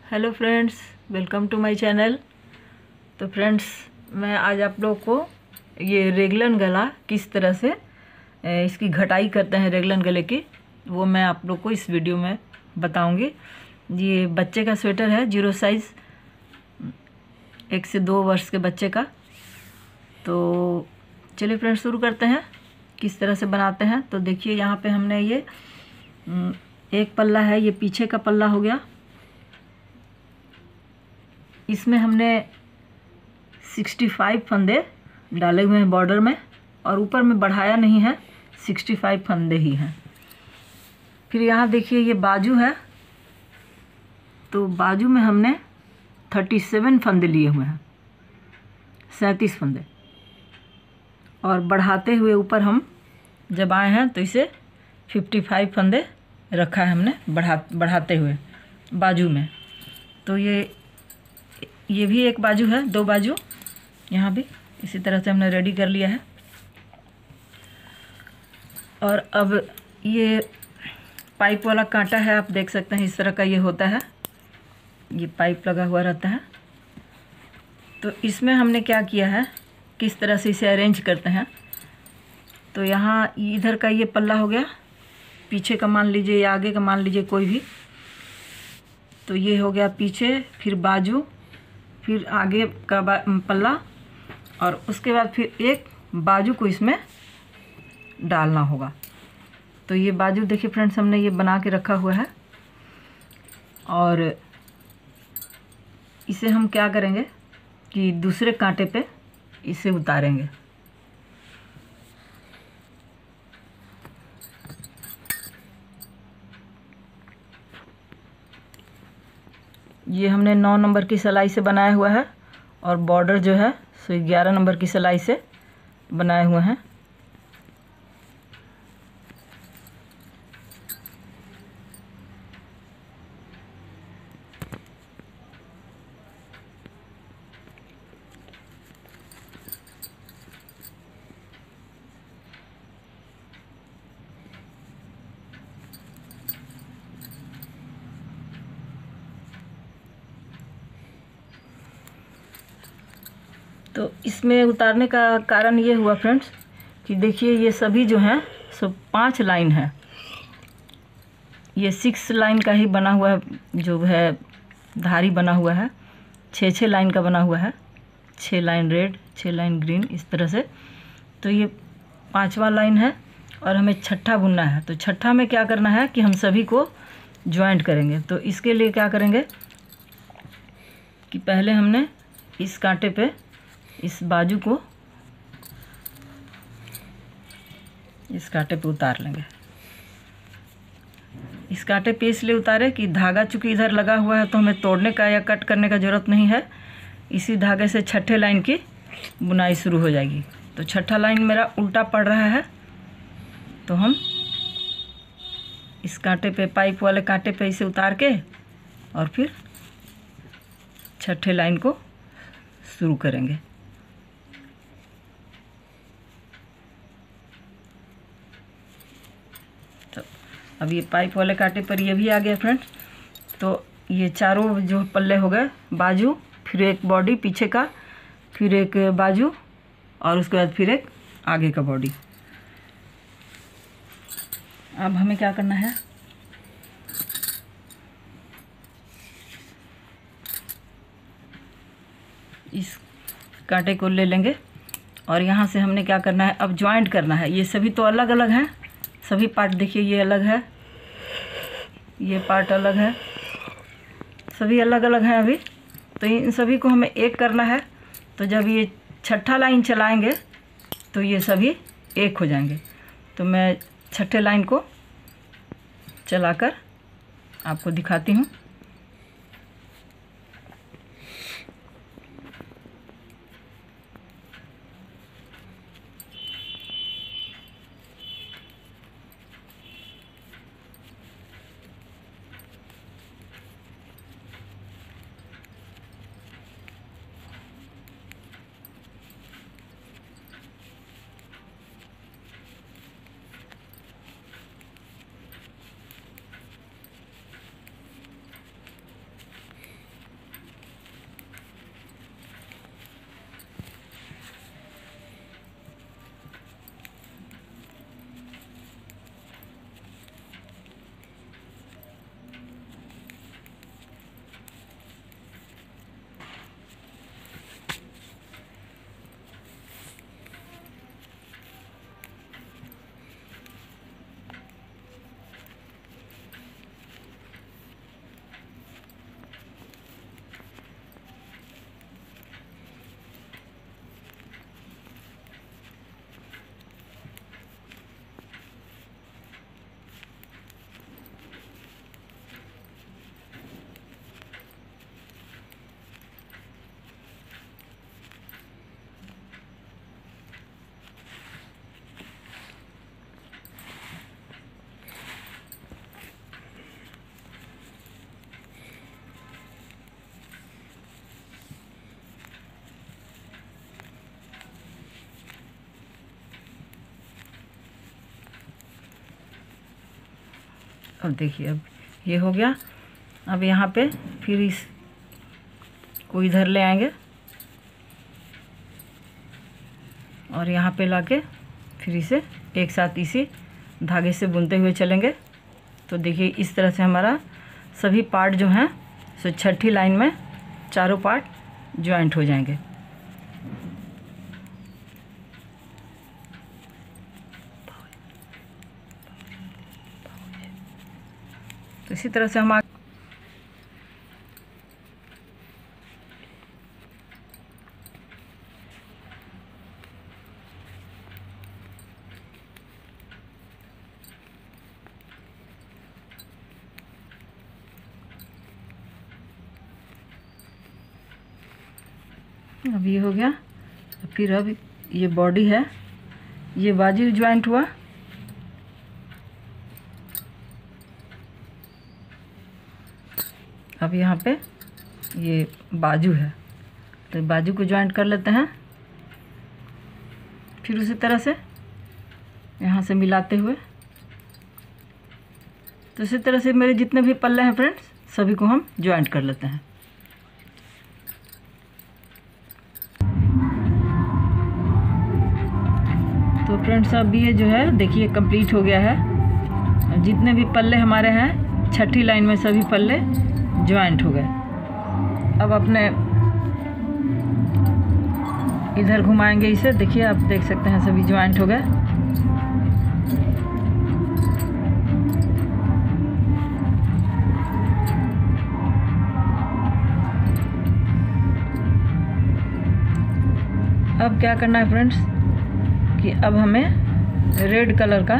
Hello friends, welcome to my channel. तो friends, मैं आज आप लोग को ये रेगलन गला किस तरह से इसकी घटाई करते हैं रेगलन गले की, वो मैं आप लोग को इस वीडियो में बताऊंगी। ये बच्चे का स्वेटर है, 0 साइज़, 1 से 2 वर्ष के बच्चे का। तो चलिए फ्रेंड्स, शुरू करते हैं किस तरह से बनाते हैं। तो देखिए, यहाँ पे हमने ये एक पल्ला है, ये पीछे का पल्ला हो गया। इसमें हमने 65 फंदे डाले हुए हैं बॉर्डर में, और ऊपर में बढ़ाया नहीं है, 65 फंदे ही हैं। फिर यहाँ देखिए, ये बाजू है, तो बाजू में हमने 37 फंदे लिए हुए हैं, 37 फंदे। और बढ़ाते हुए ऊपर हम जब आए हैं तो इसे 55 फंदे रखा है हमने बढ़ाते हुए बाजू में। तो ये भी एक बाजू है, 2 बाजू यहाँ भी इसी तरह से हमने रेडी कर लिया है। और अब ये पाइप वाला कांटा है, आप देख सकते हैं इस तरह का ये होता है, ये पाइप लगा हुआ रहता है। तो इसमें हमने क्या किया है, किस तरह से इसे अरेंज करते हैं। तो यहाँ इधर का ये पल्ला हो गया, पीछे का मान लीजिए या आगे का मान लीजिए कोई भी। तो ये हो गया पीछे, फिर बाजू, फिर आगे का पल्ला, और उसके बाद फिर एक बाजू को इसमें डालना होगा। तो ये बाजू देखिए फ्रेंड्स, हमने ये बना के रखा हुआ है। और इसे हम क्या करेंगे कि दूसरे कांटे पे इसे उतारेंगे। ये हमने 9 नंबर की सिलाई से बनाया हुआ है, और बॉर्डर जो है सो 11 नंबर की सिलाई से बनाए हुए हैं। तो इसमें उतारने का कारण ये हुआ फ्रेंड्स कि देखिए, ये सभी जो हैं सो 5 लाइन है। ये 6 लाइन का ही बना हुआ है, जो है धारी बना हुआ है। 6 लाइन का बना हुआ है, 6 लाइन रेड, 6 लाइन ग्रीन, इस तरह से। तो ये 5वां लाइन है, और हमें छठा बुनना है। तो छठा में क्या करना है कि हम सभी को ज्वाइंट करेंगे। तो इसके लिए क्या करेंगे कि पहले हमने इस कांटे पे इस बाजू को इस कांटे पे उतार लेंगे। इस कांटे पे इसलिए उतारे कि धागा चूँकि इधर लगा हुआ है, तो हमें तोड़ने का या कट करने का ज़रूरत नहीं है। इसी धागे से छठे लाइन की बुनाई शुरू हो जाएगी। तो छठा लाइन मेरा उल्टा पड़ रहा है, तो हम इस कांटे पे, पाइप वाले कांटे पे इसे उतार के और फिर छठे लाइन को शुरू करेंगे। तो अब ये पाइप वाले कांटे पर ये भी आ गया फ्रेंड्स। तो ये चारों जो पल्ले हो गए, बाजू, फिर एक बॉडी पीछे का, फिर एक बाजू, और उसके बाद फिर एक आगे का बॉडी। अब हमें क्या करना है, इस कांटे को ले लेंगे, और यहाँ से हमने क्या करना है, अब ज्वाइंट करना है। ये सभी तो अलग अलग हैं, सभी पार्ट देखिए, ये अलग है, ये पार्ट अलग है, सभी अलग अलग हैं अभी। तो इन सभी को हमें एक करना है। तो जब ये छठा लाइन चलाएंगे तो ये सभी एक हो जाएंगे। तो मैं छठे लाइन को चलाकर आपको दिखाती हूँ। अब देखिए, अब ये हो गया। अब यहाँ पे फिर इस को इधर ले आएंगे और यहाँ पे लाके फिर इसे एक साथ इसी धागे से बुनते हुए चलेंगे। तो देखिए इस तरह से हमारा सभी पार्ट जो हैं सो छठी लाइन में चारों पार्ट ज्वाइंट हो जाएंगे। तो इसी तरह से हम अब ये हो गया। फिर अब ये बॉडी है, ये बाजू ज्वाइंट हुआ। अब यहाँ पे ये बाजू है, तो बाजू को ज्वाइंट कर लेते हैं। फिर उसी तरह से यहाँ से मिलाते हुए, तो इसी तरह से मेरे जितने भी पल्ले हैं फ्रेंड्स सभी को हम ज्वाइंट कर लेते हैं। तो फ्रेंड्स अब ये जो है देखिए कंप्लीट हो गया है। जितने भी पल्ले हमारे हैं छठी लाइन में सभी पल्ले ज्वाइंट हो गए। अब अपने इधर घुमाएंगे इसे, देखिए आप देख सकते हैं सभी ज्वाइंट हो गए। अब क्या करना है फ्रेंड्स कि अब हमें रेड कलर का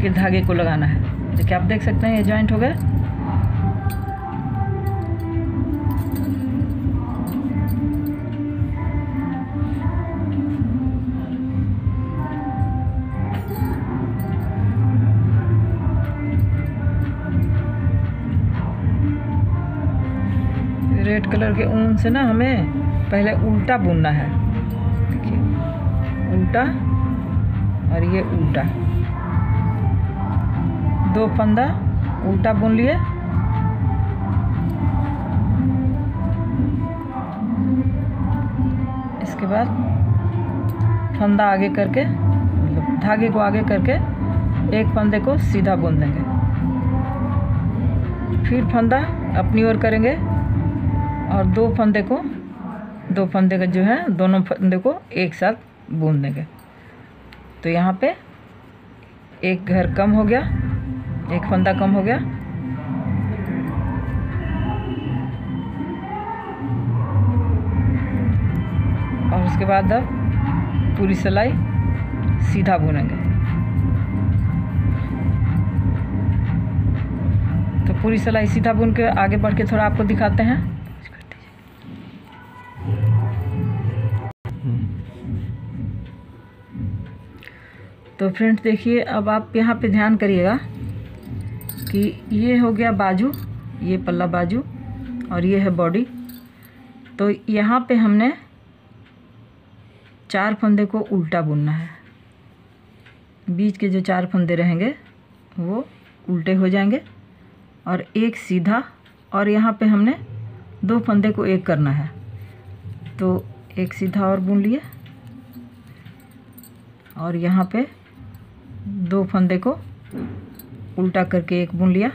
के धागे को लगाना है। देखिए आप देख सकते हैं ये ज्वाइंट हो गए। रेड कलर के ऊन से ना हमें पहले उल्टा बुनना है। देखिए उल्टा और ये उल्टा, दो फंदा उल्टा बुन लिए। इसके बाद फंदा आगे करके, मतलब धागे को आगे करके एक फंदे को सीधा बुन देंगे। फिर फंदा अपनी ओर करेंगे और दो फंदे का जो है दोनों फंदे को एक साथ बुन देंगे। तो यहाँ पे एक घर कम हो गया, एक फंदा कम हो गया। और उसके बाद अब पूरी सिलाई सीधा बुनेंगे। तो पूरी सिलाई सीधा बुन के आगे बढ़ के थोड़ा आपको दिखाते हैं। तो फ्रेंड्स देखिए, अब आप यहाँ पे ध्यान करिएगा कि ये हो गया बाजू, ये पल्ला बाजू और ये है बॉडी। तो यहाँ पे हमने चार फंदे को उल्टा बुनना है। बीच के जो चार फंदे रहेंगे वो उल्टे हो जाएंगे और एक सीधा, और यहाँ पे हमने दो फंदे को एक करना है। तो एक सीधा और बुन लिए और यहाँ पे दो फंदे को उल्टा करके एक बुन लिया,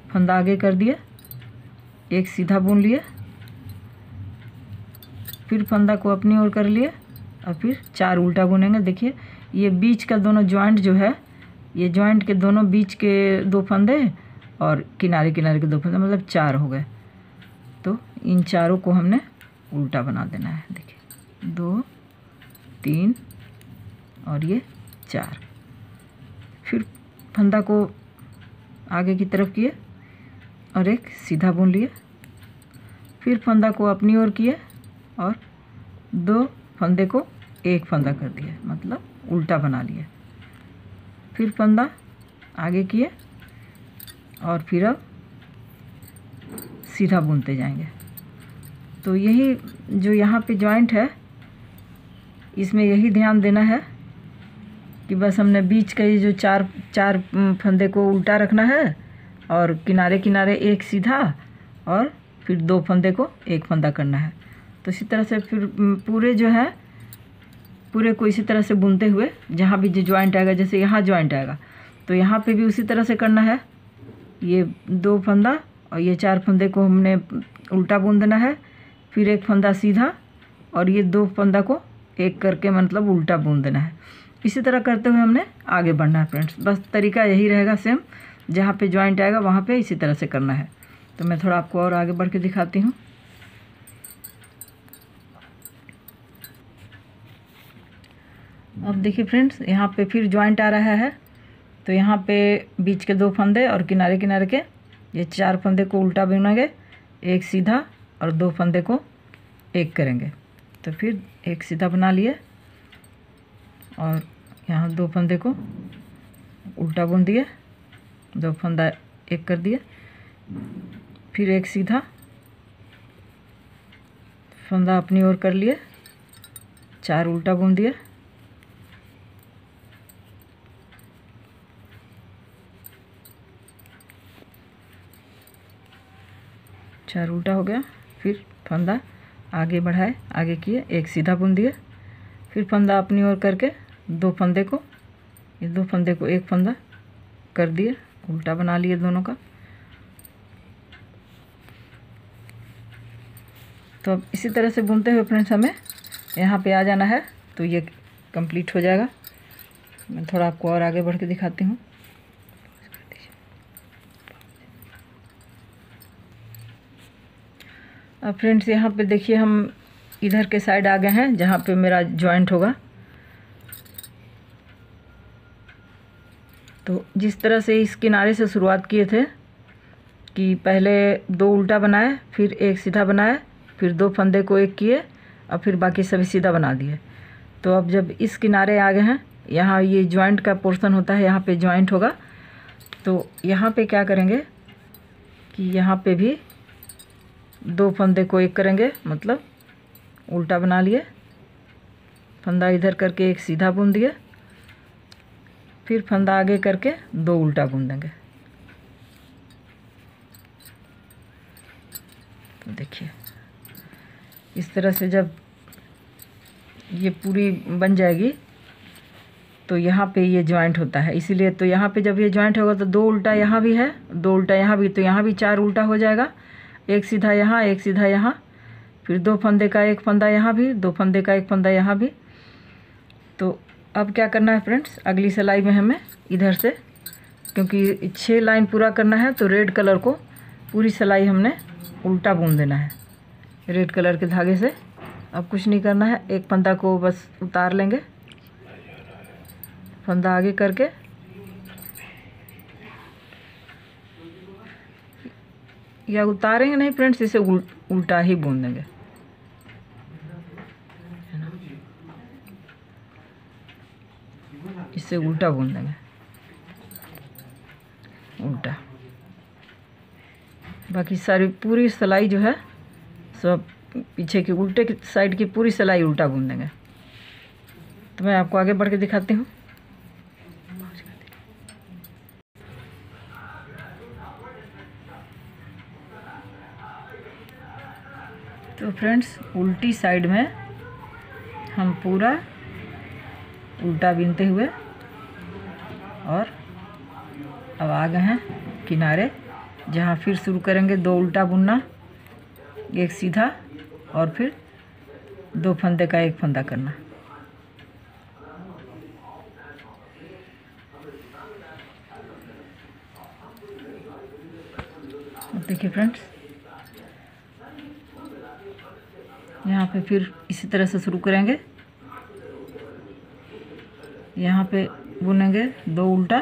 फंदा आगे कर दिया, एक सीधा बुन लिए, फिर फंदा को अपनी ओर कर लिए और फिर चार उल्टा बुनेंगे। देखिए ये बीच का दोनों ज्वाइंट जो है, ये ज्वाइंट के दोनों बीच के दो फंदे और किनारे किनारे के दो फंदे, मतलब चार हो गए। तो इन चारों को हमने उल्टा बना देना है। देखिए 2 3 और ये 4। फिर फंदा को आगे की तरफ किए और एक सीधा बुन लिए, फिर फंदा को अपनी ओर किए और दो फंदे को एक फंदा कर दिए, मतलब उल्टा बना लिए। फिर फंदा आगे किए और फिर अब सीधा बुनते जाएंगे। तो यही जो यहाँ पे जॉइंट है, इसमें यही ध्यान देना है कि बस हमने बीच का ये जो चार चार फंदे को उल्टा रखना है और किनारे किनारे एक सीधा और फिर 2 फंदे को एक फंदा करना है। तो इसी तरह से फिर पूरे जो है पूरे को इसी तरह से बुनते हुए जहाँ भी जो जॉइंट आएगा, जैसे यहाँ जॉइंट आएगा तो यहाँ पे भी उसी तरह से करना है। ये 2 फंदा और ये 4 फंदे को हमने उल्टा बुन देना है, फिर एक फंदा सीधा और ये 2 फंदा को एक करके मतलब उल्टा बुन देना है। इसी तरह करते हुए हमने आगे बढ़ना है फ्रेंड्स। बस तरीका यही रहेगा सेम, जहाँ पे जॉइंट आएगा वहाँ पे इसी तरह से करना है। तो मैं थोड़ा आपको और आगे बढ़ के दिखाती हूँ। अब देखिए फ्रेंड्स, यहाँ पे फिर जॉइंट आ रहा है तो यहाँ पे बीच के 2 फंदे और किनारे किनारे के ये 4 फंदे को उल्टा बुनेंगे, एक सीधा और 2 फंदे को एक करेंगे। तो फिर एक सीधा बना लिए और यहाँ 2 फंदे को उल्टा बुन दिए, 2 फंदा एक कर दिए, फिर एक सीधा फंदा अपनी ओर कर लिए, 4 उल्टा बुन दिए, चार उल्टा हो गया, फिर फंदा आगे बढ़ाए, आगे किए, एक सीधा बुन दिए, फिर फंदा अपनी ओर करके 2 फंदे को, ये 2 फंदे को एक फंदा कर दिए, उल्टा बना लिए दोनों का। तो अब इसी तरह से बुनते हुए फ्रेंड्स हमें यहाँ पे आ जाना है तो ये कंप्लीट हो जाएगा। मैं थोड़ा आपको और आगे बढ़ के दिखाती हूँ। अब फ्रेंड्स यहाँ पे देखिए हम इधर के साइड आ गए हैं जहाँ पे मेरा जॉइंट होगा। तो जिस तरह से इस किनारे से शुरुआत किए थे कि पहले 2 उल्टा बनाए, फिर एक सीधा बनाए, फिर 2 फंदे को एक किए और फिर बाकी सभी सीधा बना दिए। तो अब जब इस किनारे आ गए हैं, यहाँ ये जॉइंट का पोर्शन होता है, यहाँ पे जॉइंट होगा। तो यहाँ पे क्या करेंगे कि यहाँ पे भी 2 फंदे को एक करेंगे, मतलब उल्टा बना लिए, फंदा इधर करके एक सीधा बुन दिए, फिर फंदा आगे करके 2 उल्टा बुन देंगे। तो देखिए इस तरह से जब ये पूरी बन जाएगी तो यहाँ पे ये जॉइंट होता है, इसीलिए तो यहाँ पे जब ये जॉइंट होगा तो 2 उल्टा यहाँ भी है, 2 उल्टा यहाँ भी, तो यहाँ भी 4 उल्टा हो जाएगा, एक सीधा यहाँ, एक सीधा यहाँ, फिर 2 फंदे का एक फंदा यहाँ भी, 2 फंदे का एक फंदा यहाँ भी। तो अब क्या करना है फ्रेंड्स, अगली सिलाई में हमें इधर से, क्योंकि 6 लाइन पूरा करना है तो रेड कलर को पूरी सिलाई हमने उल्टा बुन देना है रेड कलर के धागे से। अब कुछ नहीं करना है, एक फंदा को बस उतार लेंगे, फंदा आगे करके या उतारेंगे नहीं फ्रेंड्स, इसे उल्टा ही बुन देंगे, है ना, इसे उल्टा बुन देंगे, उल्टा। बाकी सारी पूरी सिलाई जो है सब पीछे की उल्टे की साइड की पूरी सिलाई उल्टा बुन देंगे। तो मैं आपको आगे बढ़ के दिखाती हूँ। तो फ्रेंड्स उल्टी साइड में हम पूरा उल्टा बीनते हुए और अब आ गए हैं किनारे, जहाँ फिर शुरू करेंगे 2 उल्टा बुनना, एक सीधा और फिर 2 फंदे का एक फंदा करना। देखिए फ्रेंड्स यहाँ पे फिर इसी तरह से शुरू करेंगे, यहाँ पे बुनेंगे 2 उल्टा,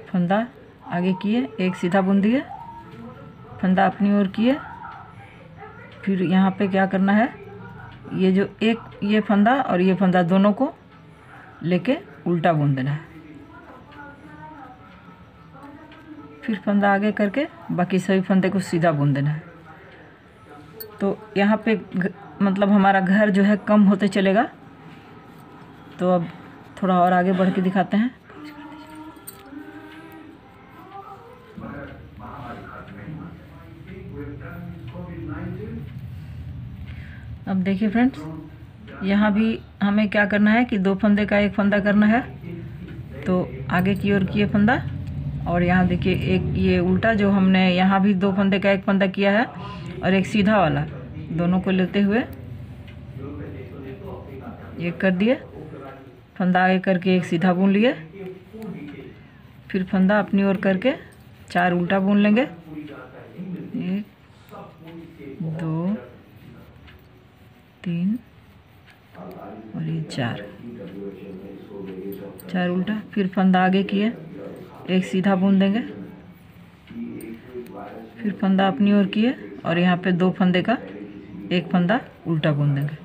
फंदा आगे किए, एक सीधा बुन दिए, फंदा अपनी ओर किए, फिर यहाँ पे क्या करना है, ये जो एक ये फंदा और ये फंदा दोनों को लेके उल्टा बुन देना है। फिर फंदा आगे करके बाकी सभी फंदे को सीधा बुन देना है। तो यहाँ पे मतलब हमारा घर जो है कम होते चलेगा। तो अब थोड़ा और आगे बढ़ के दिखाते हैं। अब देखिए फ्रेंड्स, यहाँ भी हमें क्या करना है कि 2 फंदे का 1 फंदा करना है। तो आगे की ओर किए फंदा, और यहाँ देखिए एक ये उल्टा जो हमने यहाँ भी 2 फंदे का 1 फंदा किया है, और एक सीधा वाला, दोनों को लेते हुए ये कर दिए। फंदा आगे करके एक सीधा बुन लिए, फिर फंदा अपनी ओर करके 4 उल्टा बुन लेंगे। 1 2 3 और ये 4 उल्टा। फिर फंदा आगे किए, एक सीधा बुन देंगे, फिर फंदा अपनी ओर किए और यहाँ पे 2 फंदे का 1 फंदा उल्टा बुन देंगे।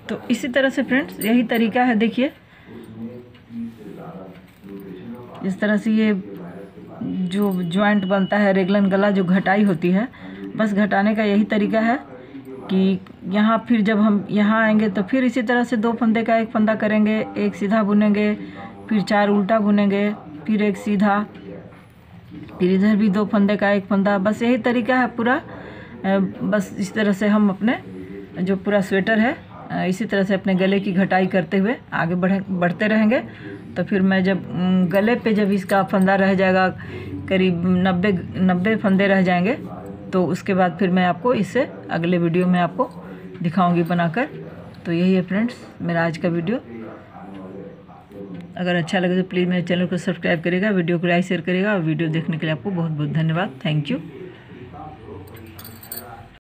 तो इसी तरह से फ्रेंड्स यही तरीका है। देखिए इस तरह से ये जो जॉइंट बनता है, रेगलन गला जो घटाई होती है, बस घटाने का यही तरीका है कि यहाँ फिर जब हम यहाँ आएंगे तो फिर इसी तरह से 2 फंदे का 1 फंदा करेंगे, एक सीधा बुनेंगे, फिर 4 उल्टा बुनेंगे, फिर एक सीधा, फिर इधर भी 2 फंदे का 1 फंदा। बस यही तरीका है पूरा। बस इस तरह से हम अपने जो पूरा स्वेटर है इसी तरह से अपने गले की घटाई करते हुए आगे बढ़ते रहेंगे। तो फिर मैं जब गले पे जब इसका फंदा रह जाएगा, करीब 90 फंदे रह जाएंगे, तो उसके बाद फिर मैं आपको इससे अगले वीडियो में आपको दिखाऊंगी बनाकर। तो यही है फ्रेंड्स मेरा आज का वीडियो। अगर अच्छा लगे तो प्लीज़ मेरे चैनल को सब्सक्राइब करिएगा, वीडियो को लाइक शेयर करिएगा, और वीडियो देखने के लिए आपको बहुत बहुत धन्यवाद। Thank you.